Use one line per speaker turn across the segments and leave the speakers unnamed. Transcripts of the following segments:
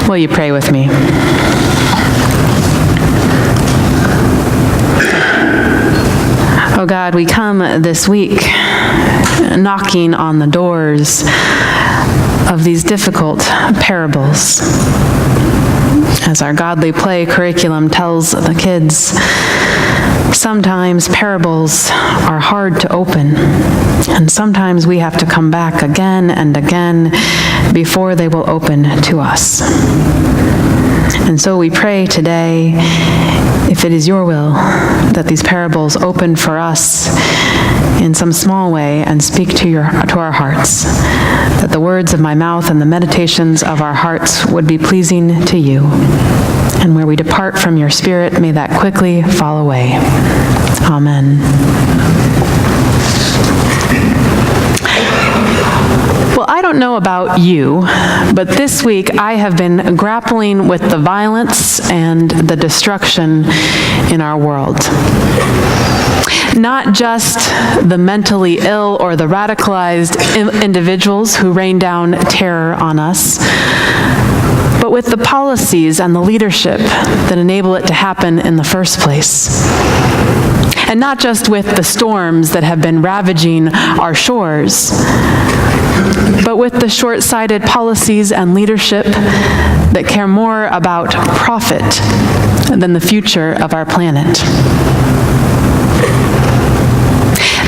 Will you pray with me? Oh God, we come this week knocking on the doors of these difficult parables. As our godly play curriculum tells the kids, sometimes parables are hard to open, and sometimes we have to come back again and again before they will open to us. And so we pray today, if it is your will, that these parables open for us in some small way and speak to our hearts, that the words of my mouth and the meditations of our hearts would be pleasing to you. And where we depart from your Spirit, may that quickly fall away. Amen. Well, I don't know about you, but this week I have been grappling with the violence and the destruction in our world. Not just the mentally ill or the radicalized individuals who rain down terror on us, but with the policies and the leadership that enable it to happen in the first place. And not just with the storms that have been ravaging our shores, but with the short-sighted policies and leadership that care more about profit than the future of our planet.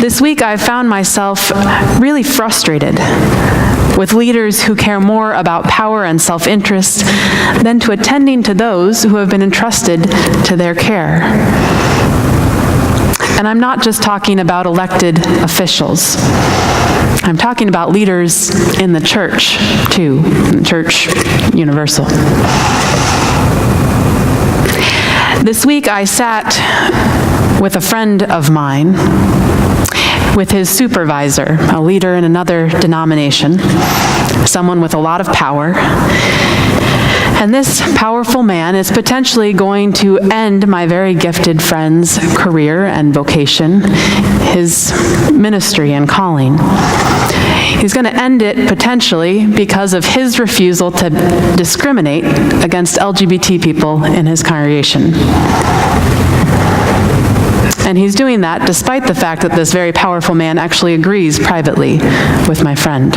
This week I've found myself really frustrated with leaders who care more about power and self-interest than to attending to those who have been entrusted to their care. And I'm not just talking about elected officials. I'm talking about leaders in the church, too, Church Universal. This week I sat with a friend of mine, with his supervisor, a leader in another denomination, someone with a lot of power. And this powerful man is potentially going to end my very gifted friend's career and vocation, his ministry and calling. He's going to end it potentially because of his refusal to discriminate against LGBT people in his congregation. And he's doing that despite the fact that this very powerful man actually agrees privately with my friend.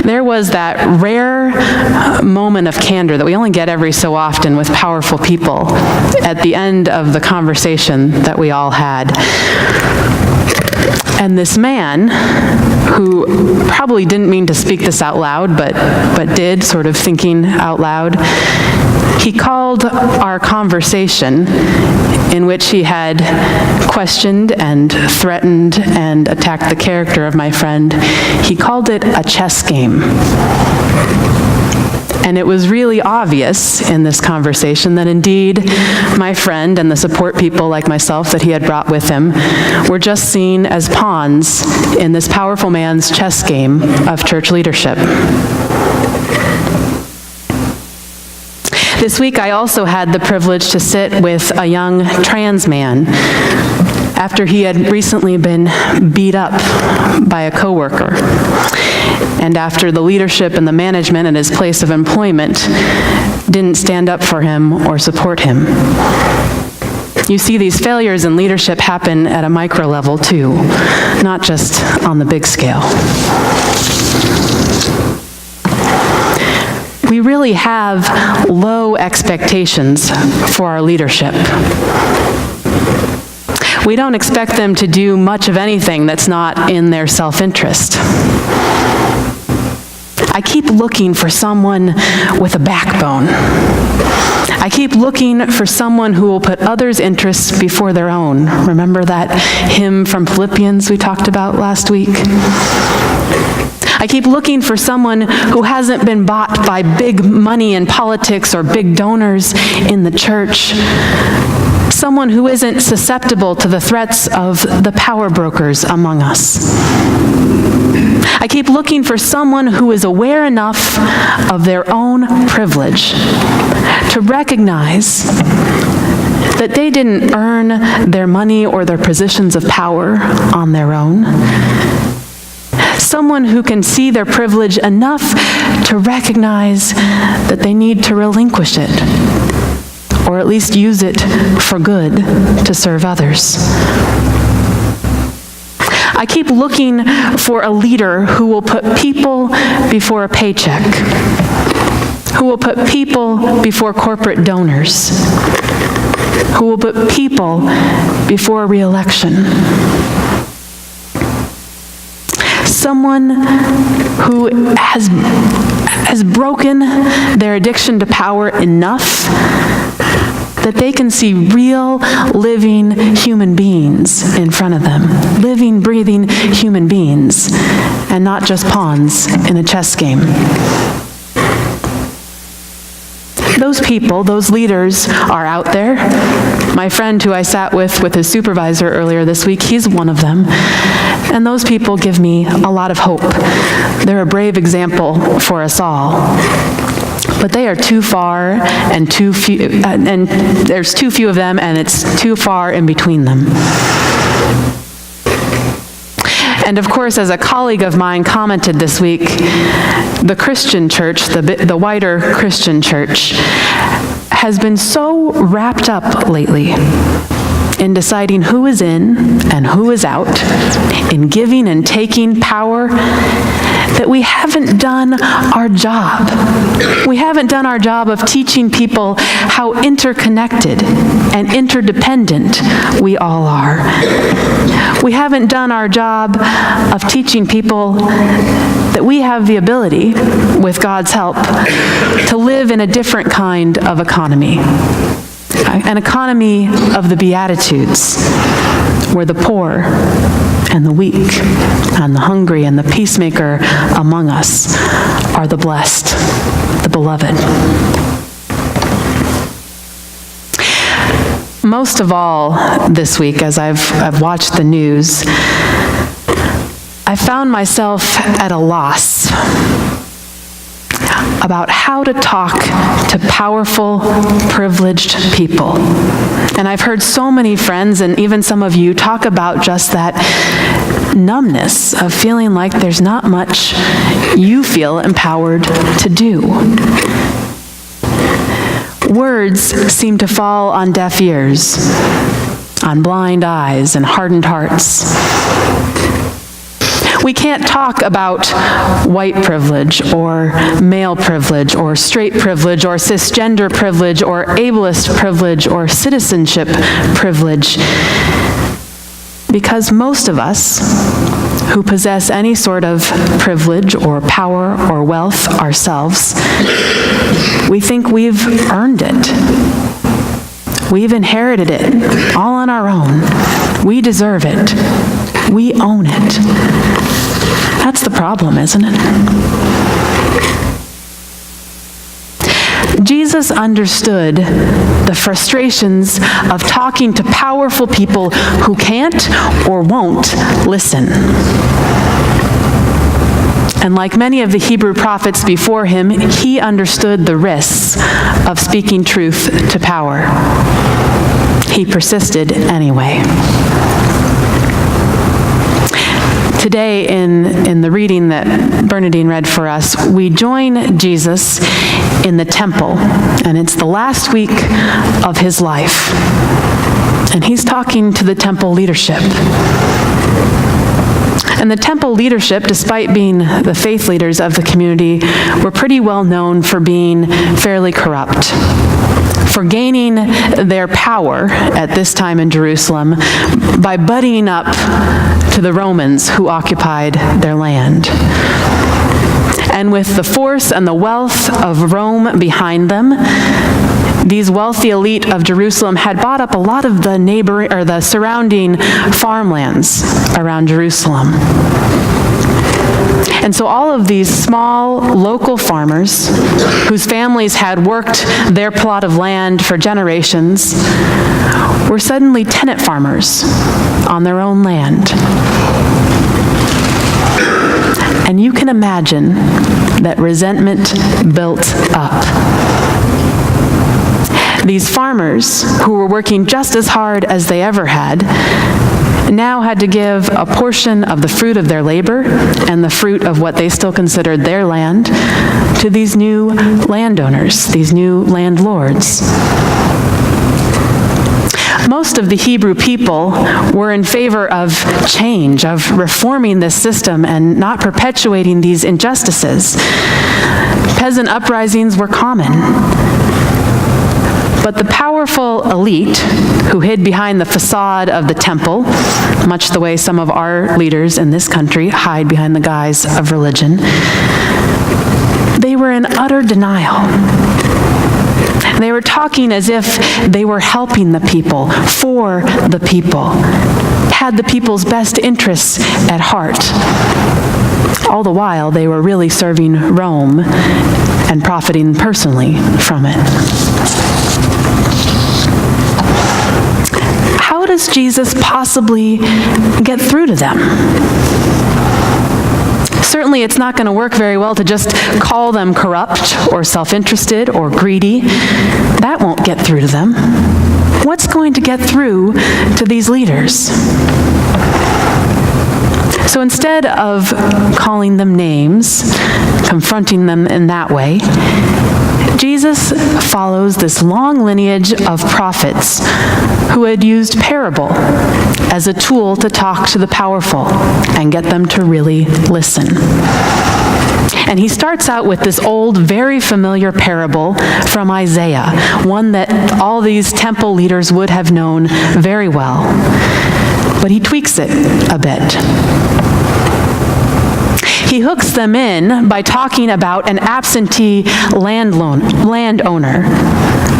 There was that rare moment of candor that we only get every so often with powerful people at the end of the conversation that we all had. And this man, who probably didn't mean to speak this out loud, but did, sort of thinking out loud, he called our conversation, in which he had questioned and threatened and attacked the character of my friend, he called it a chess game. And it was really obvious in this conversation that indeed my friend and the support people like myself that he had brought with him were just seen as pawns in this powerful man's chess game of church leadership. This week I also had the privilege to sit with a young trans man after he had recently been beat up by a coworker, and after the leadership and the management at his place of employment didn't stand up for him or support him. You see, these failures in leadership happen at a micro level too, not just on the big scale. We really have low expectations for our leadership. We don't expect them to do much of anything that's not in their self-interest. I keep looking for someone with a backbone. I keep looking for someone who will put others' interests before their own. Remember that hymn from Philippians we talked about last week? I keep looking for someone who hasn't been bought by big money in politics or big donors in the church. Someone who isn't susceptible to the threats of the power brokers among us. I keep looking for someone who is aware enough of their own privilege to recognize that they didn't earn their money or their positions of power on their own. someone who can see their privilege enough to recognize that they need to relinquish it, or at least use it for good to serve others. I keep looking for a leader who will put people before a paycheck, who will put people before corporate donors, who will put people before re-election. Someone who has broken their addiction to power enough that they can see real, living human beings in front of them. Living, breathing human beings, and not just pawns in a chess game. Those people, those leaders are out there. My friend who I sat with his supervisor earlier this week, he's one of them. And those people give me a lot of hope. They're a brave example for us all. But they are too far and too few, and there's too few of them, and it's too far in between them. And of course, as a colleague of mine commented this week, the Christian church, the wider Christian church, has been so wrapped up lately in deciding who is in and who is out, in giving and taking power, that we haven't done our job. We haven't done our job of teaching people how interconnected and interdependent we all are. We haven't done our job of teaching people that we have the ability, with God's help, to live in a different kind of economy. An economy of the Beatitudes, where the poor and the weak and the hungry and the peacemaker among us are the blessed, the beloved. Most of all this week, as I've watched the news, I found myself at a loss about how to talk to powerful, privileged people. And I've heard so many friends, and even some of you, talk about just that numbness of feeling like there's not much you feel empowered to do. Words seem to fall on deaf ears, on blind eyes and hardened hearts. We can't talk about white privilege or male privilege or straight privilege or cisgender privilege or ableist privilege or citizenship privilege, because most of us who possess any sort of privilege or power or wealth ourselves, we think we've earned it. We've inherited it all on our own. We deserve it. We own it. That's the problem, isn't it? Jesus understood the frustrations of talking to powerful people who can't or won't listen. And like many of the Hebrew prophets before him, he understood the risks of speaking truth to power. He persisted anyway. Today, in the reading that Bernadine read for us, we join Jesus in the temple, and it's the last week of his life. And he's talking to the temple leadership. And the temple leadership, despite being the faith leaders of the community, were pretty well known for being fairly corrupt, for gaining their power at this time in Jerusalem by buddying up to the Romans who occupied their land. And with the force and the wealth of Rome behind them, these wealthy elite of Jerusalem had bought up a lot of the surrounding farmlands around Jerusalem. And so all of these small local farmers whose families had worked their plot of land for generations were suddenly tenant farmers on their own land. And you can imagine that resentment built up. These farmers, who were working just as hard as they ever had, now had to give a portion of the fruit of their labor and the fruit of what they still considered their land to these new landowners, these new landlords. Most of the Hebrew people were in favor of change, of reforming this system and not perpetuating these injustices. Peasant uprisings were common. But the powerful elite, who hid behind the facade of the temple, much the way some of our leaders in this country hide behind the guise of religion, they were in utter denial. They were talking as if they were helping the people, for the people, had the people's best interests at heart. All the while, they were really serving Rome and profiting personally from it. How does Jesus possibly get through to them? Certainly, it's not going to work very well to just call them corrupt or self-interested or greedy. That won't get through to them. What's going to get through to these leaders? So instead of calling them names, confronting them in that way, Jesus follows this long lineage of prophets who had used parable as a tool to talk to the powerful and get them to really listen. And he starts out with this old, very familiar parable from Isaiah, one that all these temple leaders would have known very well. But he tweaks it a bit. He hooks them in by talking about an absentee landowner,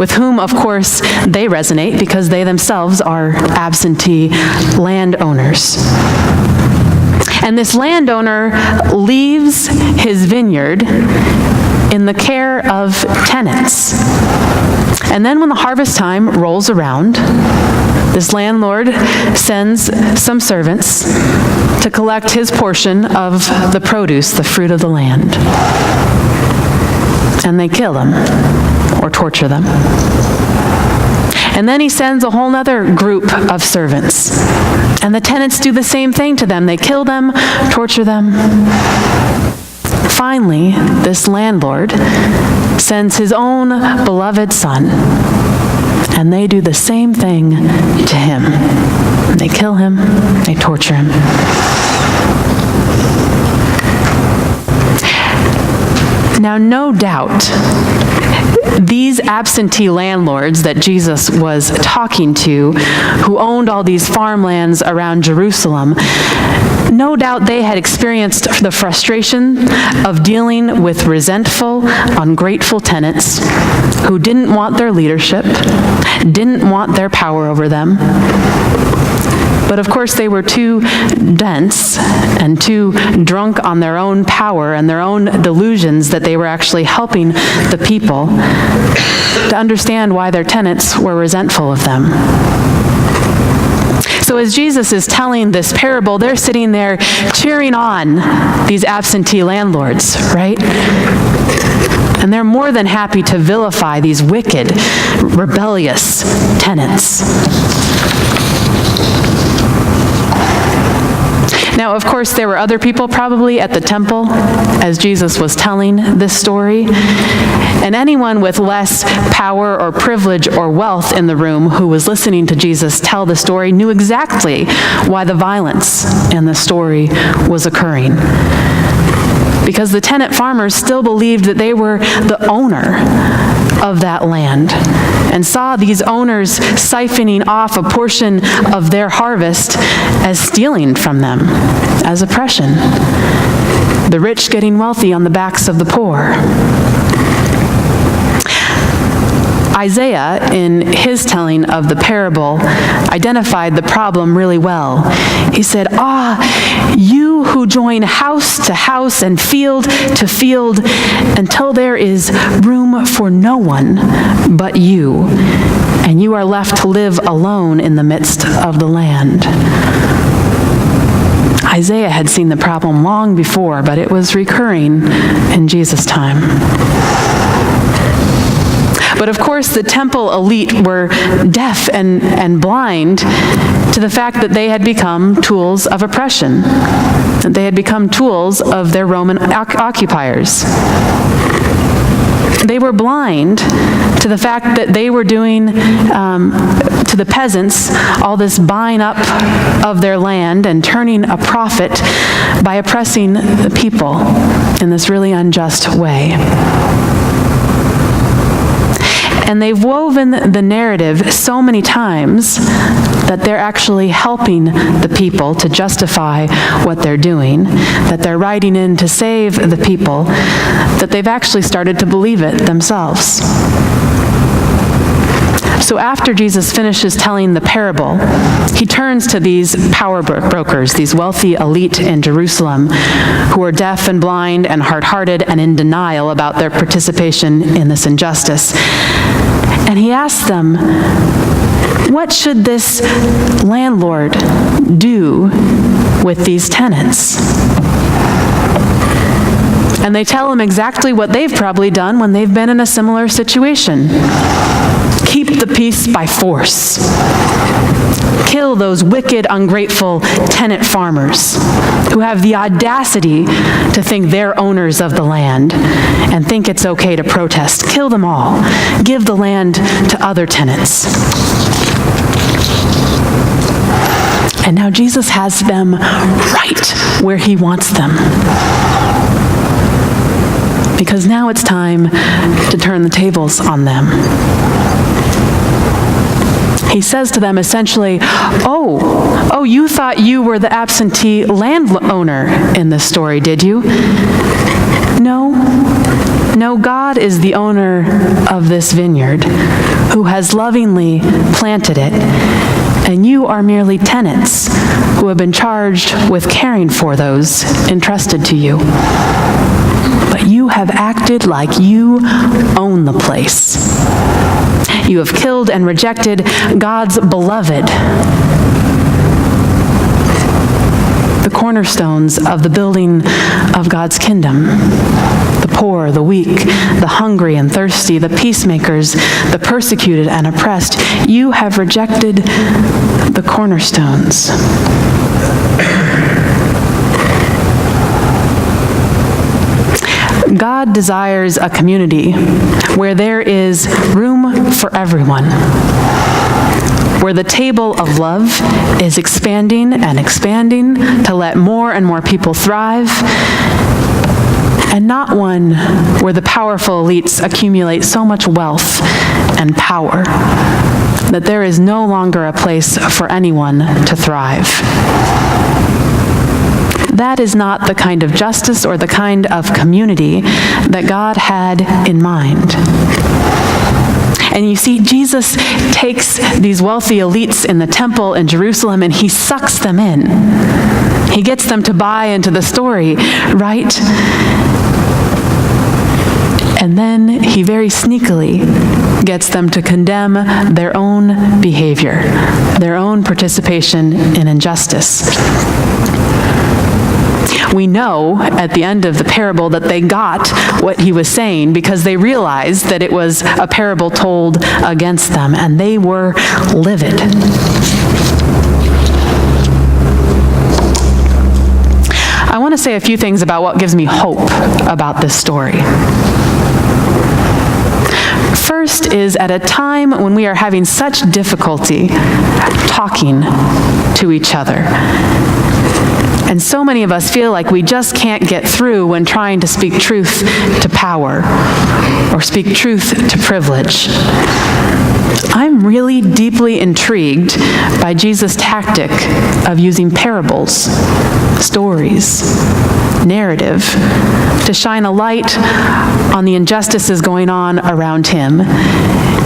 with whom, of course, they resonate because they themselves are absentee landowners. And this landowner leaves his vineyard in the care of tenants. And then when the harvest time rolls around, this landlord sends some servants to collect his portion of the produce, the fruit of the land. And they kill them or torture them. And then he sends a whole other group of servants. And the tenants do the same thing to them. They kill them, torture them. Finally, this landlord sends his own beloved son, and they do the same thing to him. They kill him, they torture him. Now, no doubt, these absentee landlords that Jesus was talking to, who owned all these farmlands around Jerusalem, no doubt they had experienced the frustration of dealing with resentful, ungrateful tenants who didn't want their leadership, didn't want their power over them. But of course, they were too dense and too drunk on their own power and their own delusions that they were actually helping the people to understand why their tenants were resentful of them. So as Jesus is telling this parable, they're sitting there cheering on these absentee landlords, right? And they're more than happy to vilify these wicked, rebellious tenants. Now, of course, there were other people probably at the temple as Jesus was telling this story. And anyone with less power or privilege or wealth in the room who was listening to Jesus tell the story knew exactly why the violence in the story was occurring. Because the tenant farmers still believed that they were the owner of that land and saw these owners siphoning off a portion of their harvest as stealing from them, as oppression. The rich getting wealthy on the backs of the poor. Isaiah, in his telling of the parable, identified the problem really well. He said, you who join house to house and field to field until there is room for no one but you, and you are left to live alone in the midst of the land. Isaiah had seen the problem long before, but it was recurring in Jesus' time. But of course, the temple elite were deaf and blind to the fact that they had become tools of oppression, that they had become tools of their Roman occupiers. They were blind to the fact that they were doing to the peasants all this buying up of their land and turning a profit by oppressing the people in this really unjust way. And they've woven the narrative so many times that they're actually helping the people to justify what they're doing, that they're writing in to save the people, that they've actually started to believe it themselves. So after Jesus finishes telling the parable, he turns to these power brokers, these wealthy elite in Jerusalem, who are deaf and blind and hard-hearted and in denial about their participation in this injustice. And he asks them, what should this landlord do with these tenants? And they tell him exactly what they've probably done when they've been in a similar situation. Keep the peace by force. Kill those wicked, ungrateful tenant farmers who have the audacity to think they're owners of the land and think it's okay to protest. Kill them all. Give the land to other tenants. And now Jesus has them right where he wants them. Because now it's time to turn the tables on them. He says to them essentially, oh, you thought you were the absentee landowner in this story, did you? No, God is the owner of this vineyard, who has lovingly planted it, and you are merely tenants who have been charged with caring for those entrusted to you. But you have acted like you own the place. You have killed and rejected God's beloved, the cornerstones of the building of God's kingdom. The poor, the weak, the hungry and thirsty, the peacemakers, the persecuted and oppressed. You have rejected the cornerstones. God desires a community where there is room for everyone, where the table of love is expanding and expanding to let more and more people thrive, and not one where the powerful elites accumulate so much wealth and power that there is no longer a place for anyone to thrive. That is not the kind of justice or the kind of community that God had in mind. And you see, Jesus takes these wealthy elites in the temple in Jerusalem and he sucks them in. He gets them to buy into the story, right? And then he very sneakily gets them to condemn their own behavior, their own participation in injustice. We know at the end of the parable that they got what he was saying because they realized that it was a parable told against them, and they were livid. I want to say a few things about what gives me hope about this story. First is, at a time when we are having such difficulty talking to each other, and so many of us feel like we just can't get through when trying to speak truth to power or speak truth to privilege, I'm really deeply intrigued by Jesus' tactic of using parables, stories, narrative, to shine a light on the injustices going on around him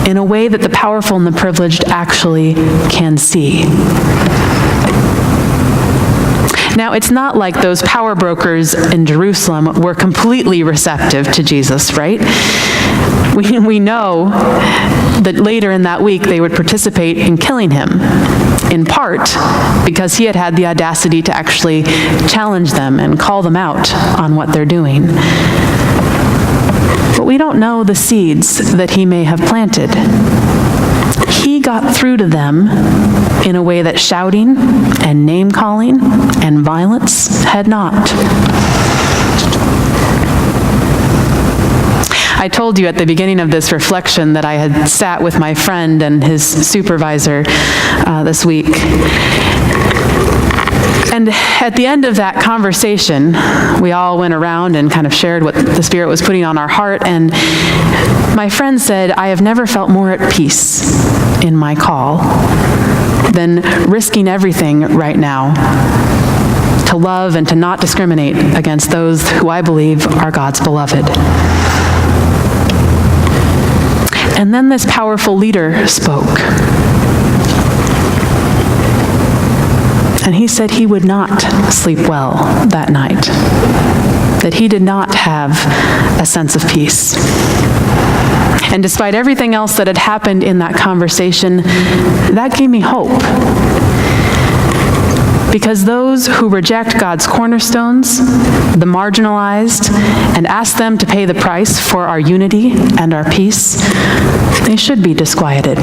in a way that the powerful and the privileged actually can see. Now, it's not like those power brokers in Jerusalem were completely receptive to Jesus, right? We know that later in that week they would participate in killing him, in part because he had had the audacity to actually challenge them and call them out on what they're doing. But but we don't know the seeds that he may have planted. He got through to them in a way that shouting and name-calling and violence had not. I told you at the beginning of this reflection that I had sat with my friend and his supervisor this week. And at the end of that conversation, we all went around and kind of shared what the Spirit was putting on our heart. And my friend said, I have never felt more at peace in my call than risking everything right now to love and to not discriminate against those who I believe are God's beloved. And then this powerful leader spoke. And he said he would not sleep well that night, that he did not have a sense of peace. And despite everything else that had happened in that conversation, that gave me hope. Because those who reject God's cornerstones, the marginalized, and ask them to pay the price for our unity and our peace, they should be disquieted.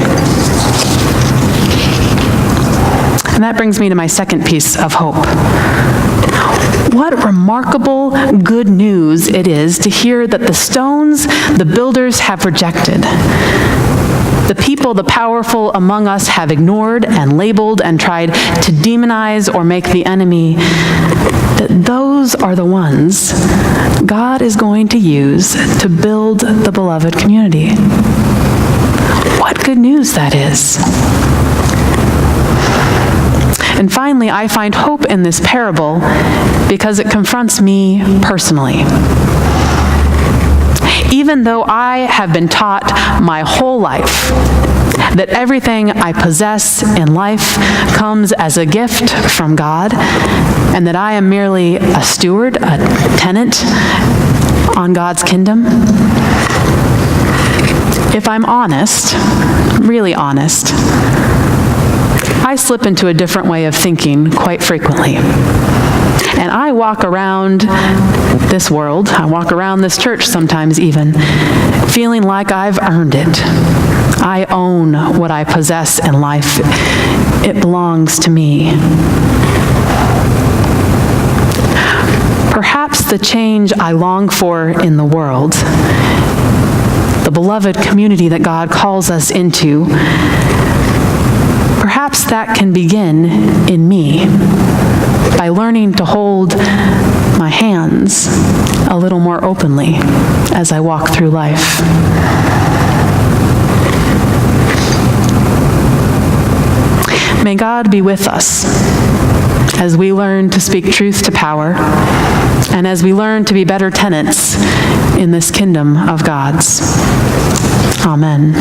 And that brings me to my second piece of hope. What remarkable good news it is to hear that the stones the builders have rejected, the people, the powerful among us have ignored and labeled and tried to demonize or make the enemy, that those are the ones God is going to use to build the beloved community. What good news that is. And finally, I find hope in this parable because it confronts me personally. Even though I have been taught my whole life that everything I possess in life comes as a gift from God, and that I am merely a steward, a tenant on God's kingdom, if I'm honest, really honest, I slip into a different way of thinking quite frequently. And I walk around this world, I walk around this church sometimes even, feeling like I've earned it. I own what I possess in life. It belongs to me. Perhaps the change I long for in the world, the beloved community that God calls us into, perhaps that can begin in me by learning to hold my hands a little more openly as I walk through life. May God be with us as we learn to speak truth to power and as we learn to be better tenants in this kingdom of God's. Amen.